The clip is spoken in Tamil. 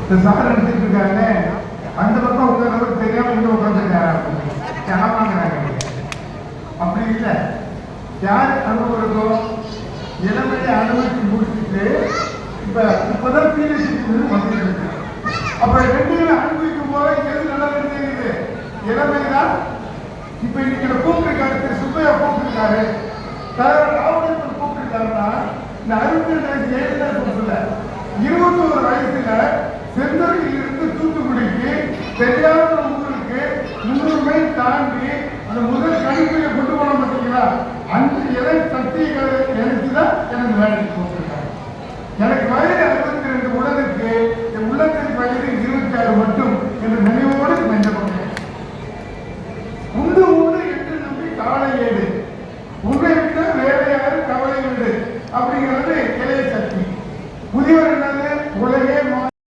இந்த சார் நினைச்சிட்டு இருக்காங்க அந்த பக்கம் உட்கார்றவருக்கு தெரியாம இங்க உட்காந்துருக்காங்க அப்படி இல்லை. யார் அனுபவம் இருக்கோ இளமையை அனுபவிச்சு முடிச்சுட்டு இப்பதான் பீரியட் வந்துட்டு இருக்கு. அப்ப ரெண்டுகளை அனுபவிக்கும் போது எது நல்லது தெரியுது? இளமைதான். இப்ப இன்னைக்கு கூப்பிட்டுருக்காரு, திரு சுப்பையா கூப்பிட்டுருக்காரு, தலைவர் ராவணன் கூப்பிட்டுருக்காருன்னா இந்த 62 வயசு ஏழுல 21 வயசுல செந்தூரில் இருந்து தூத்துக்குடிக்கு தெரியாத ஊருக்கு 300 மைல் தாண்டி அந்த முதல் கணிப்பையை கொண்டு போன பார்த்தீங்களா?